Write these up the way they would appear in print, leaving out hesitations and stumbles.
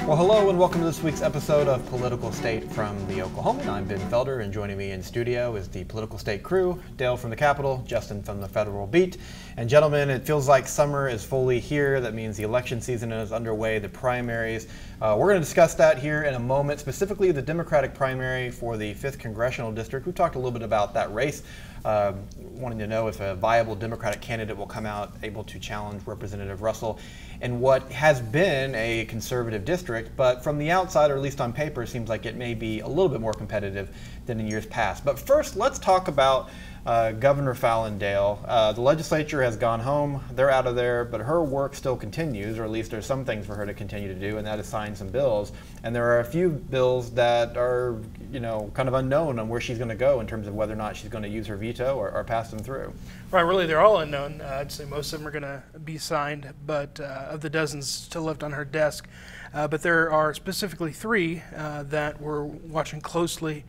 Well, hello and welcome to this week's episode of Political State from the Oklahoman. I'm Ben Felder, and joining me in studio is the Political State crew, Dale from the Capitol, Justin from the Federal Beat. And gentlemen, it feels like summer is fully here. That means the election season is underway, the primaries. We're going to discuss that here in a moment, specifically the Democratic primary for the 5th Congressional District. We've talked a little bit about that race, wanting to know if a viable Democratic candidate will come out able to challenge Representative Russell in what has been a conservative district, but from the outside, or at least on paper, seems like it may be a little bit more competitive than in years past. But first, let's talk about Governor Fallin, Dale. The legislature has gone home, they're out of there, but her work still continues, or at least there's some things for her to continue to do, and that is sign some bills. And there are a few bills that are, kind of unknown on where she's going to go in terms of whether or not she's going to use her veto or pass them through. Right, really, they're all unknown. I'd say most of them are going to be signed, but of the dozens still left on her desk. But there are specifically 3 that we're watching closely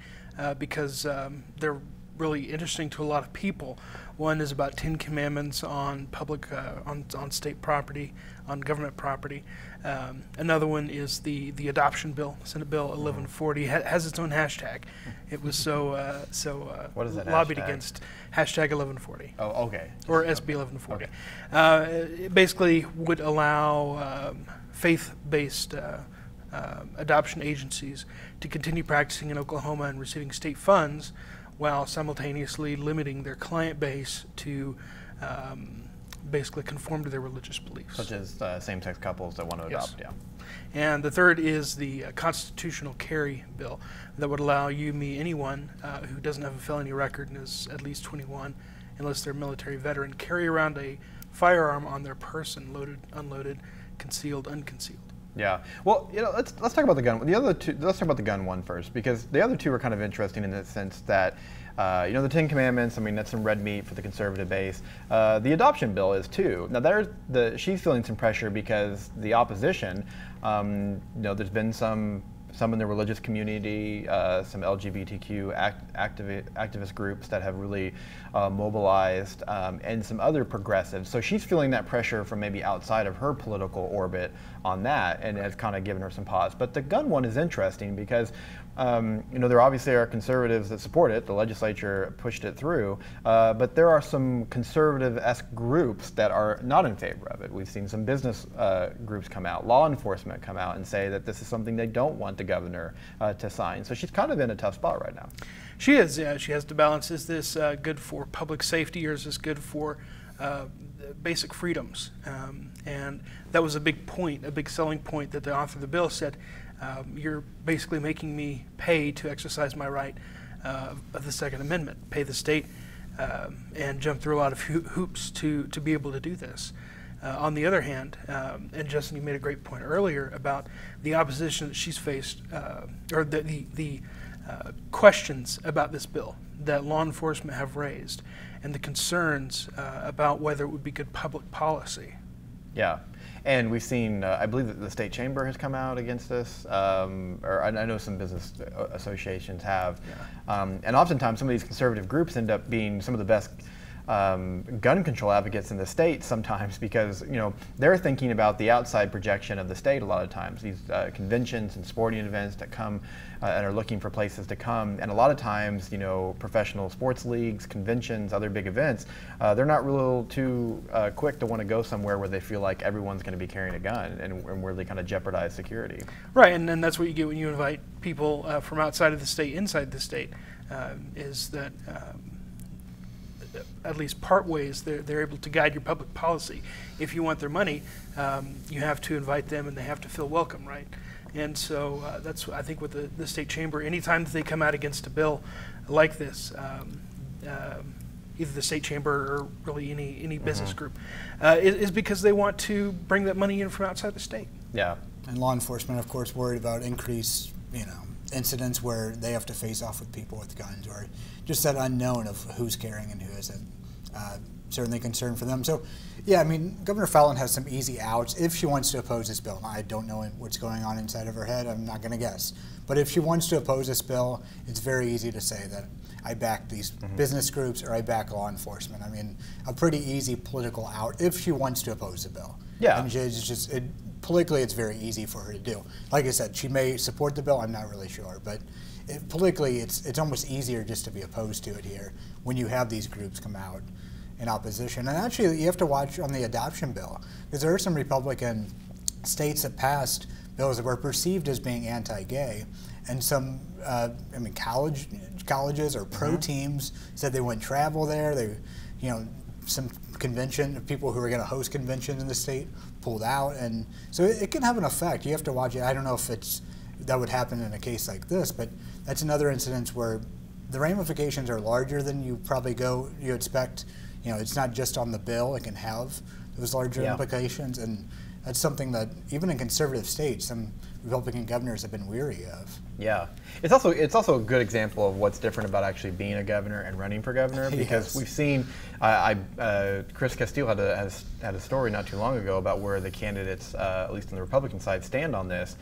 because they're really interesting to a lot of people. One is about 10 commandments on public, on state property, on government property. Another one is the adoption bill, Senate Bill 1140. Has its own hashtag. It was What is that lobbied hashtag? Against hashtag 1140. Oh, okay. Or SB 1140. Okay. It basically would allow faith-based adoption agencies to continue practicing in Oklahoma and receiving state funds, while simultaneously limiting their client base to basically conform to their religious beliefs. Such as same-sex couples that want to Yes. adopt, yeah. And the third is the constitutional carry bill that would allow you, me, anyone who doesn't have a felony record and is at least 21, unless they're a military veteran, carry around a firearm on their person, loaded, unloaded, concealed, unconcealed. Yeah. Well, let's talk about the gun. The other two. Let's talk about the gun one first, because the other 2 are kind of interesting in the sense that, the 10 Commandments. I mean, that's some red meat for the conservative base. The adoption bill is too. Now, she's feeling some pressure because the opposition. There's been some in the religious community, some LGBTQ activist groups that have really mobilized, and some other progressives. So she's feeling that pressure from maybe outside of her political orbit on that, and has kind of given her some pause. But the gun one is interesting because, there obviously are conservatives that support it. The legislature pushed it through, but there are some conservative-esque groups that are not in favor of it. We've seen some business groups come out, law enforcement come out and say that this is something they don't want the governor to sign. So she's kind of in a tough spot right now. She is, yeah. She has to balance, is this good for public safety, or is this good for basic freedoms? And that was a big point, a big selling point that the author of the bill said, you're basically making me pay to exercise my right of the Second Amendment, pay the state and jump through a lot of hoops to be able to do this. On the other hand, and Justin, you made a great point earlier about the opposition that she's faced, or the questions about this bill that law enforcement have raised, and the concerns about whether it would be good public policy. Yeah, and we've seen, I believe that the state chamber has come out against this, or I know some business associations have. Yeah. And oftentimes some of these conservative groups end up being some of the best gun control advocates in the state sometimes, because they're thinking about the outside projection of the state a lot of times. These conventions and sporting events that come and are looking for places to come, and a lot of times professional sports leagues, conventions, other big events, they're not real too quick to want to go somewhere where they feel like everyone's going to be carrying a gun and where they kind of jeopardize security. Right, and then that's what you get when you invite people from outside of the state inside the state, is that at least part ways they're able to guide your public policy. If you want their money, you have to invite them and they have to feel welcome, right? And so that's, I think, with the state chamber, anytime that they come out against a bill like this, either the state chamber or really any business group, is because they want to bring that money in from outside the state. Yeah. And law enforcement, of course, worried about increased, incidents where they have to face off with people with guns, or just that unknown of who's carrying and who isn't. Certainly concerned for them. So, yeah, I mean, Governor Fallin has some easy outs if she wants to oppose this bill. I don't know what's going on inside of her head. I'm not going to guess. But if she wants to oppose this bill, it's very easy to say that I back these business groups or I back law enforcement. I mean, a pretty easy political out if she wants to oppose the bill. Yeah. And it's just, politically it's very easy for her to do. Like I said, she may support the bill. I'm not really sure, but politically it's almost easier just to be opposed to it here when you have these groups come out in opposition. And actually, you have to watch on the adoption bill, because there are some Republican states that passed bills that were perceived as being anti-gay, and some, colleges or pro teams said they wouldn't travel there. They, some convention people who were going to host conventions in the state pulled out, and so it can have an effect. You have to watch it. I don't know if that would happen in a case like this, but that's another incident where the ramifications are larger than you expect. It's not just on the bill; it can have those larger implications, and that's something that even in conservative states, some Republican governors have been weary of. Yeah, it's also a good example of what's different about actually being a governor and running for governor, because we've seen Chris Castile had a story not too long ago about where the candidates, at least on the Republican side, stand on this.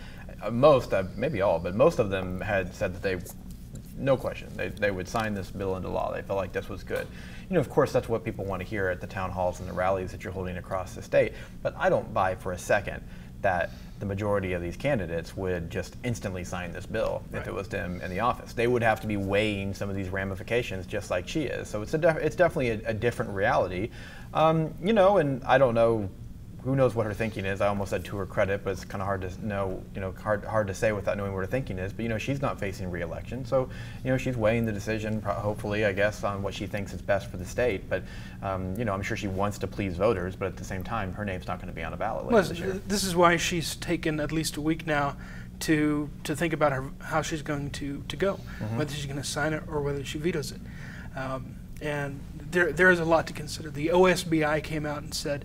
Most, maybe all, but most of them had said that no question, they would sign this bill into law. They felt like this was good. Of course, that's what people want to hear at the town halls and the rallies that you're holding across the state. But I don't buy for a second that the majority of these candidates would just instantly sign this bill if it was them in the office. They would have to be weighing some of these ramifications just like she is. So it's definitely a different reality. And I don't know. Who knows what her thinking is? I almost said to her credit, but it's kind of hard to know. Hard to say without knowing what her thinking is. But she's not facing re-election, so she's weighing the decision, hopefully, I guess, on what she thinks is best for the state. But I'm sure she wants to please voters, but at the same time, her name's not going to be on a ballot later this year. This is why she's taken at least a week now to think about how she's going to go, whether she's going to sign it or whether she vetoes it. And there is a lot to consider. The OSBI came out and said,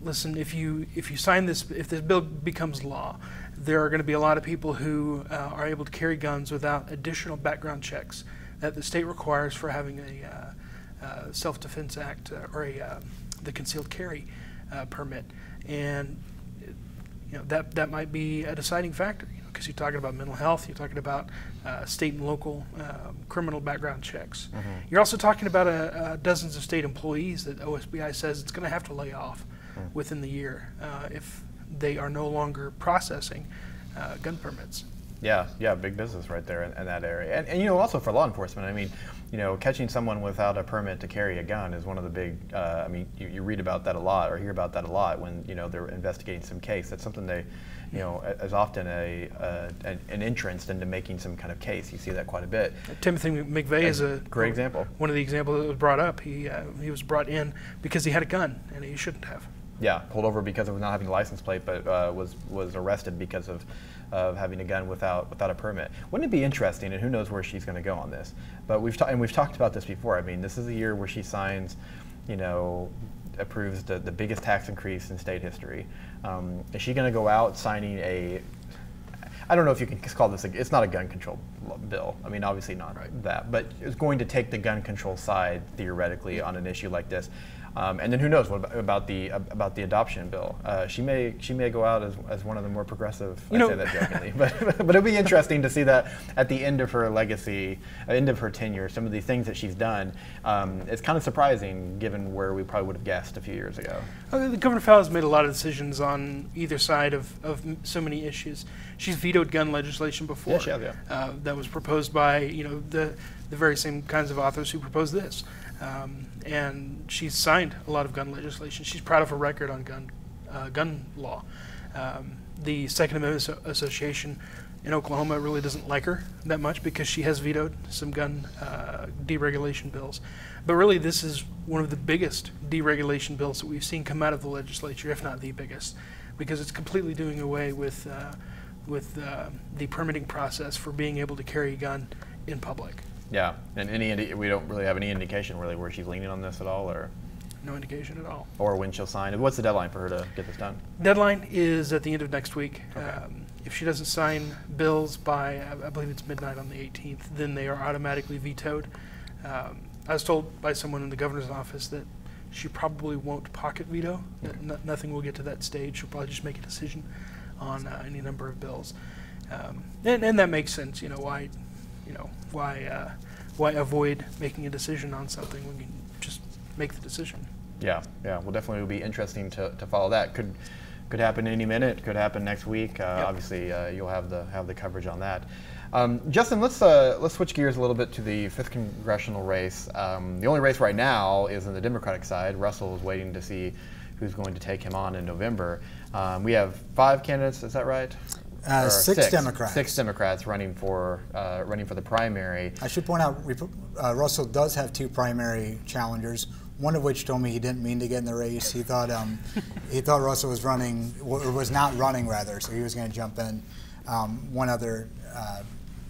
listen, if you sign this, if this bill becomes law, there are going to be a lot of people who are able to carry guns without additional background checks that the state requires for having a Self-Defense Act or the concealed carry permit, and that might be a deciding factor. Because you're talking about mental health, you're talking about state and local criminal background checks. You're also talking about dozens of state employees that OSBI says it's going to have to lay off within the year if they are no longer processing gun permits. Yeah, big business right there in that area. And also for law enforcement, catching someone without a permit to carry a gun is one of the big, you read about that a lot or hear about that a lot when, they're investigating some case. That's something they, as often an entrance into making some kind of case. You see that quite a bit. Timothy McVeigh is a great example. One of the examples that was brought up. He was brought in because he had a gun and he shouldn't have. Yeah, pulled over because of not having a license plate, but was arrested because of having a gun without a permit. Wouldn't it be interesting, and who knows where she's going to go on this, but we've talked about this before. This is the year where she signs, approves the biggest tax increase in state history. Is she going to go out signing I don't know if you can call this it's not a gun control bill. Obviously not that, but it's going to take the gun control side theoretically on an issue like this. And then who knows what about the adoption bill? She may go out as one of the more progressive. I say that jokingly, but it'll be interesting to see that at the end of her legacy, end of her tenure, some of the things that she's done. It's kind of surprising given where we probably would have guessed a few years ago. The Governor Fallin has made a lot of decisions on either side of so many issues. She's vetoed gun legislation before. Yeah, she has, yeah. That was proposed by the very same kinds of authors who proposed this. And she's signed a lot of gun legislation. She's proud of her record on gun law. The Second Amendment Association in Oklahoma really doesn't like her that much because she has vetoed some gun deregulation bills. But really, this is one of the biggest deregulation bills that we've seen come out of the legislature, if not the biggest, because it's completely doing away with the permitting process for being able to carry a gun in public. Yeah, and we don't really have any indication really where she's leaning on this at all, or no indication at all. Or when she'll sign. What's the deadline for her to get this done? Deadline is at the end of next week. Okay. If she doesn't sign bills by, I believe it's midnight on the 18th, then they are automatically vetoed. I was told by someone in the governor's office that she probably won't pocket veto. That nothing will get to that stage. She'll probably just make a decision on any number of bills, and that makes sense. Why avoid making a decision on something when you can just make the decision? Yeah. Well, definitely it would be interesting to follow that. Could happen any minute. Could happen next week. Obviously, you'll have the coverage on that. Justin, let's switch gears a little bit to the 5th congressional race. The only race right now is on the Democratic side. Russell is waiting to see who's going to take him on in November. We have 5 candidates. Is that right? 6 Democrats. 6 Democrats running for the primary. I should point out, Russell does have 2 primary challengers. One of which told me he didn't mean to get in the race. He thought Russell was running, or was not running rather, so he was going to jump in.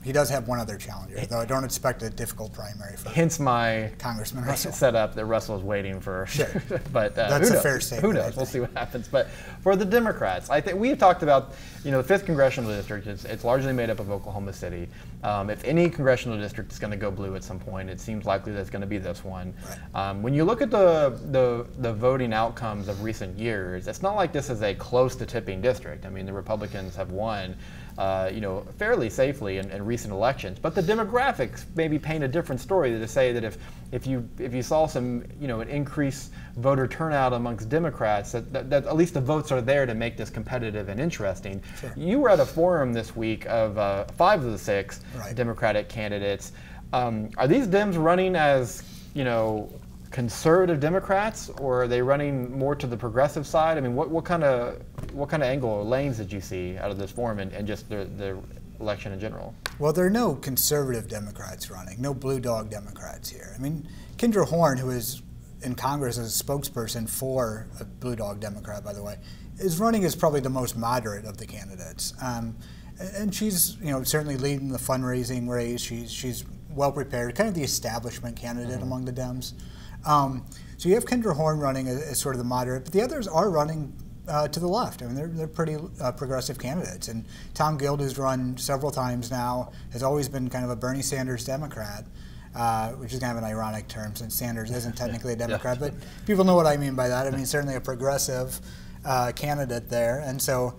He does have one other challenger, though I don't expect a difficult primary for hence my Congressman Russell. Setup that Russell is waiting for. Sure. But that's a fair statement. Who knows? We'll see what happens. But for the Democrats, I think we have talked about, the 5th congressional district. It's largely made up of Oklahoma City. If any congressional district is going to go blue at some point, it seems likely that it's going to be this one. Right. When you look at the voting outcomes of recent years, it's not like this is a close to tipping district. I mean, the Republicans have won. Fairly safely in recent elections, but the demographics maybe paint a different story to say that if you saw some an increased voter turnout amongst Democrats, that at least the votes are there to make this competitive and interesting. Sure. You were at a forum this week of 5 of the 6 Democratic candidates. Are these Dems running as conservative Democrats, or are they running more to the progressive side? I mean, what kind of angle or lanes did you see out of this forum and just the election in general? Well, there are no conservative Democrats running, no blue dog Democrats here. I mean, Kendra Horn, who is in Congress as a spokesperson for a blue dog Democrat, by the way, is running as probably the most moderate of the candidates. And she's certainly leading the fundraising race. She's well prepared, kind of the establishment candidate among the Dems. So you have Kendra Horn running as sort of the moderate, but the others are running to the left. I mean, they're pretty progressive candidates. And Tom Guild, who's run several times now, has always been kind of a Bernie Sanders Democrat, which is kind of an ironic term since Sanders isn't technically a Democrat, but people know what I mean by that. I mean, certainly a progressive candidate there. And so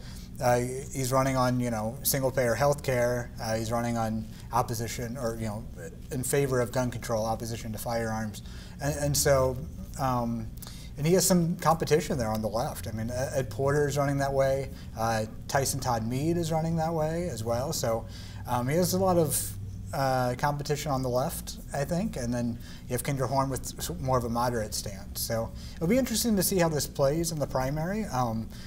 he's running on, single-payer health care. He's running on opposition, or, in favor of gun control, opposition to firearms. And he has some competition there on the left. I mean, Ed Porter is running that way. Tyson Todd Mead is running that way as well. So he has a lot of competition on the left, I think. And then you have Kendra Horn with more of a moderate stance. So it'll be interesting to see how this plays in the primary.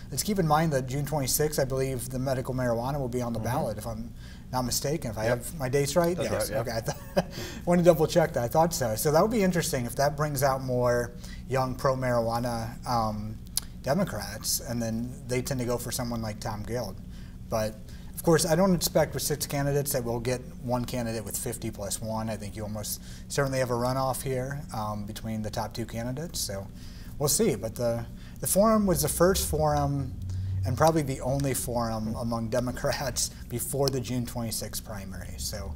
Let's keep in mind that June 26th, I believe the medical marijuana will be on the ballot, if I'm not mistaken. If I have my dates right? That's yes. Right, okay. I want to double check that. I thought so. So that would be interesting if that brings out more young pro-marijuana Democrats, and then they tend to go for someone like Tom Guild. But of course, I don't expect with 6 candidates that we'll get one candidate with 50 plus 1. I think you almost certainly have a runoff here between the top 2 candidates. So we'll see. But the forum was the first forum and probably the only forum among Democrats before the June 26th primary. So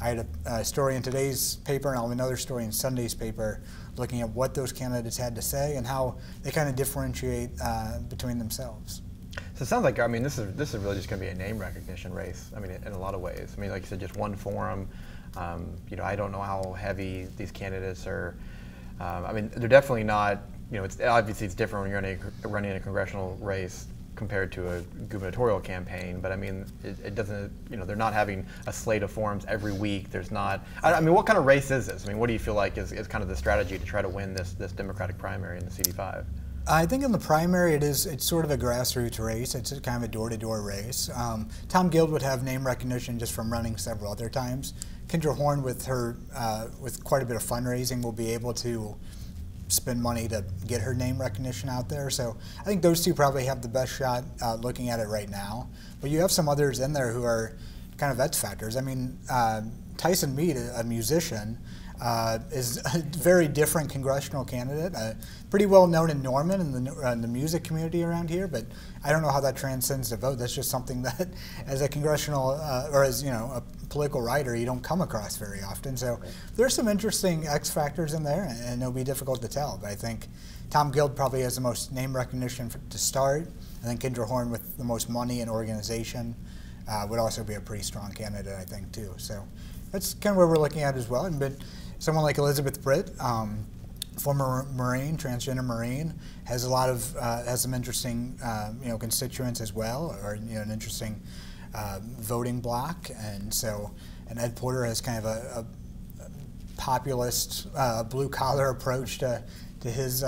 I had a story in today's paper, and I'll have another story in Sunday's paper looking at what those candidates had to say and how they kind of differentiate between themselves. So it sounds like, I mean, this is really just going to be a name recognition race. I mean, in a lot of ways. I mean, like you said, just one forum. I don't know how heavy these candidates are. I mean, they're definitely not. It's obviously it's different when you're running a congressional race compared to a gubernatorial campaign, but I mean, it doesn't, they're not having a slate of forums every week. There's not, I mean, what kind of race is this? I mean, what do you feel like is kind of the strategy to try to win this Democratic primary in the CD5? I think in the primary it's sort of a grassroots race. It's kind of a door-to-door race. Tom Guild would have name recognition just from running several other times. Kendra Horn, with quite a bit of fundraising, will be able to spend money to get her name recognition out there. So I think those 2 probably have the best shot looking at it right now. But you have some others in there who are kind of X factors. I mean, Tyson Mead, a musician, is a very different congressional candidate, pretty well known in Norman and the music community around here, but I don't know how that transcends to vote. That's just something that as a congressional or as a political writer you don't come across very often. So there's some interesting X factors in there, and it'll be difficult to tell, but I think Tom Guild probably has the most name recognition to start. I think Kendra Horn, with the most money and organization, would also be a pretty strong candidate, I think, too. So that's kind of where we're looking at as well. But someone like Elizabeth Britt, former Marine, transgender Marine, has a lot of has some interesting constituents as well, or an interesting voting bloc, and Ed Porter has kind of a populist, blue collar approach to his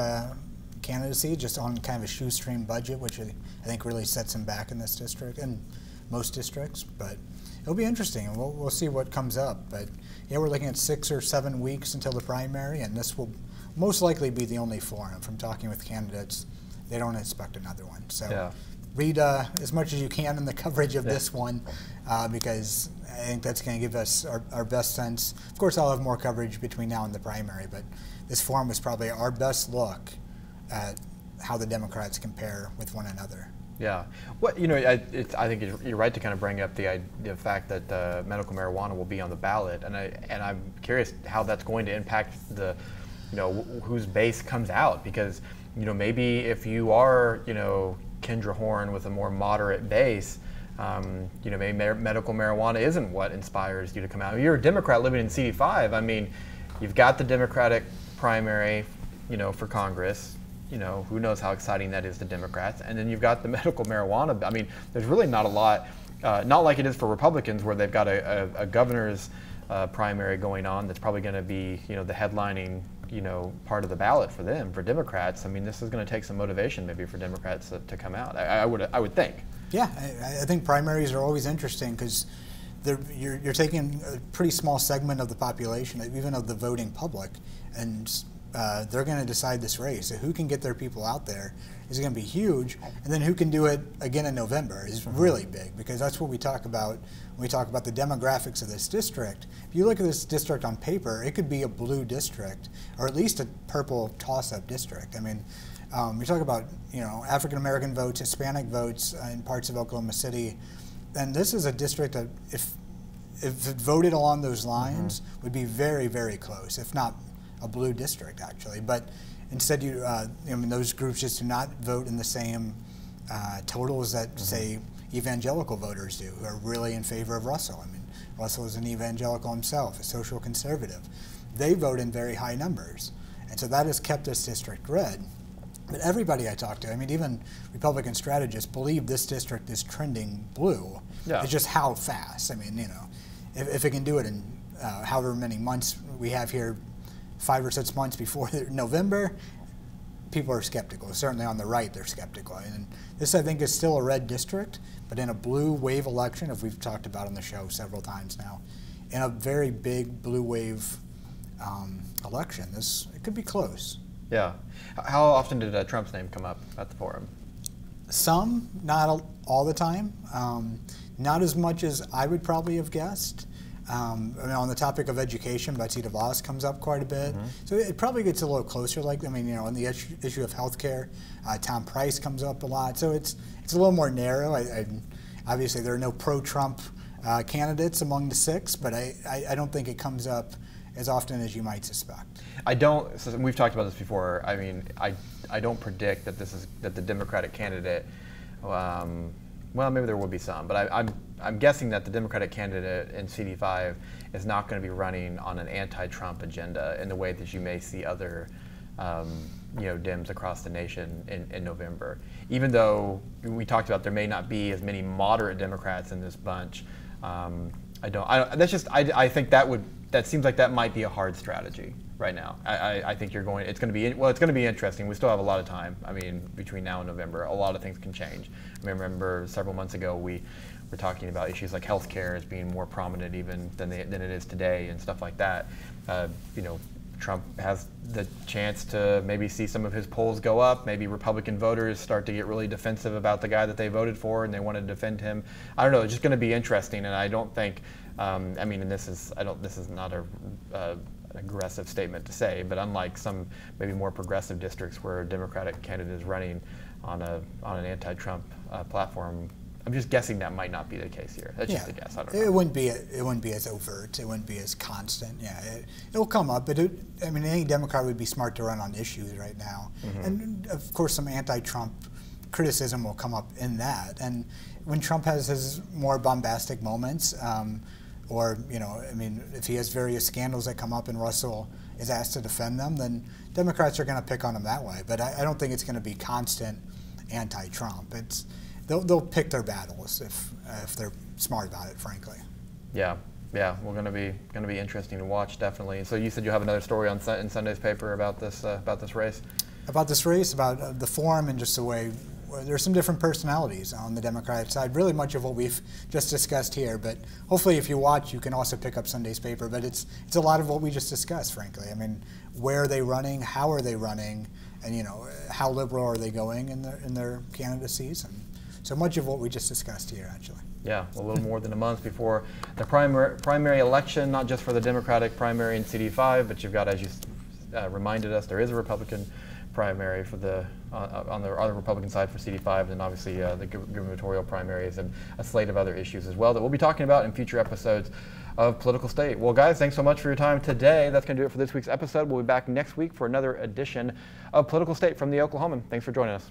candidacy, just on kind of a shoestring budget, which I think really sets him back in this district and most districts. But it'll be interesting, and we'll see what comes up. But yeah, we're looking at 6 or 7 weeks until the primary, and this will most likely be the only forum. From talking with candidates, they don't expect another one. So yeah. Read as much as you can in the coverage of this one, because I think that's going to give us our best sense. Of course, I'll have more coverage between now and the primary, but this forum was probably our best look at how the Democrats compare with one another. Yeah, I think you're right to kind of bring up the fact that medical marijuana will be on the ballot, and I'm curious how that's going to impact the, whose base comes out, because maybe if you are Kendra Horn with a more moderate base, maybe medical marijuana isn't what inspires you to come out. You're a Democrat living in CD5. I mean, you've got the Democratic primary, for Congress. Who knows how exciting that is to Democrats. And then you've got the medical marijuana. I mean, there's really not a lot, not like it is for Republicans, where they've got a governor's primary going on that's probably going to be, the headlining, part of the ballot for them. For Democrats, I mean, this is going to take some motivation maybe for Democrats to come out. I would think. Yeah, I think primaries are always interesting because you're taking a pretty small segment of the population, even of the voting public, and they're going to decide this race. So who can get their people out there is going to be huge, and then who can do it again in November is really big, because that's what we talk about when we talk about the demographics of this district. If you look at this district on paper, it could be a blue district, or at least a purple toss-up district. I mean, we talk about African American votes, Hispanic votes in parts of Oklahoma City, and this is a district that, if it voted along those lines, would be very, very close, if not a blue district, actually. But instead, those groups just do not vote in the same totals that, say, evangelical voters do, who are really in favor of Russell. I mean, Russell is an evangelical himself, a social conservative. They vote in very high numbers, and so that has kept this district red. But everybody I talk to, I mean, even Republican strategists, believe this district is trending blue. Yeah. It's just how fast. I mean, if it can do it in however many months we have here, 5 or 6 months before November, people are skeptical. Certainly on the right, they're skeptical. And this, I think, is still a red district, but in a blue wave election, as we've talked about on the show several times now, in a very big blue wave election, it could be close. Yeah. How often did Trump's name come up at the forum? Some, not all the time. Not as much as I would probably have guessed. On the topic of education, Betsy DeVos comes up quite a bit. So it probably gets a little closer. On the issue of healthcare, Tom Price comes up a lot. So it's a little more narrow. Obviously, there are no pro-Trump candidates among the 6, but I don't think it comes up as often as you might suspect. We've talked about this before. I mean, I don't predict that the Democratic candidate. Well, maybe there will be some, but I'm guessing that the Democratic candidate in CD5 is not going to be running on an anti-Trump agenda in the way that you may see other, Dems across the nation in November. Even though we talked about there may not be as many moderate Democrats in this bunch, I think that seems like that might be a hard strategy right now. I think it's going to be interesting. We still have a lot of time. I mean, between now and November, a lot of things can change. I remember several months ago we were talking about issues like healthcare as being more prominent even than it is today, and stuff like that. Trump has the chance to maybe see some of his polls go up. Maybe Republican voters start to get really defensive about the guy that they voted for and they want to defend him. I don't know. It's just going to be interesting, and I don't think. This is not an aggressive statement to say, but unlike some maybe more progressive districts where a Democratic candidate is running on an anti-Trump platform, I'm just guessing that might not be the case here. That's just a guess. I don't know. It wouldn't be as overt. It wouldn't be as constant. Yeah, it'll come up. But any Democrat would be smart to run on issues right now, and of course some anti-Trump criticism will come up in that. And when Trump has his more bombastic moments. If he has various scandals that come up and Russell is asked to defend them, then Democrats are going to pick on him that way. But I don't think it's going to be constant anti-Trump. They'll pick their battles if they're smart about it, frankly. Yeah. Yeah, we're going to be interesting to watch, definitely. So you said you have another story in Sunday's paper about this race. About this race, about the forum, and just the way there's some different personalities on the Democratic side. Really, much of what we've just discussed here. But hopefully, if you watch, you can also pick up Sunday's paper. But it's a lot of what we just discussed, frankly. I mean, where are they running? How are they running? And how liberal are they going in their candidacies? And so much of what we just discussed here, actually. Yeah, a little more than a month before the primary election, not just for the Democratic primary in CD5, but you've got, as you reminded us, there is a Republican primary for on the other Republican side for CD5, and then obviously the gubernatorial primaries and a slate of other issues as well that we'll be talking about in future episodes of Political State. Well, guys, thanks so much for your time today. That's going to do it for this week's episode. We'll be back next week for another edition of Political State from the Oklahoman. Thanks for joining us.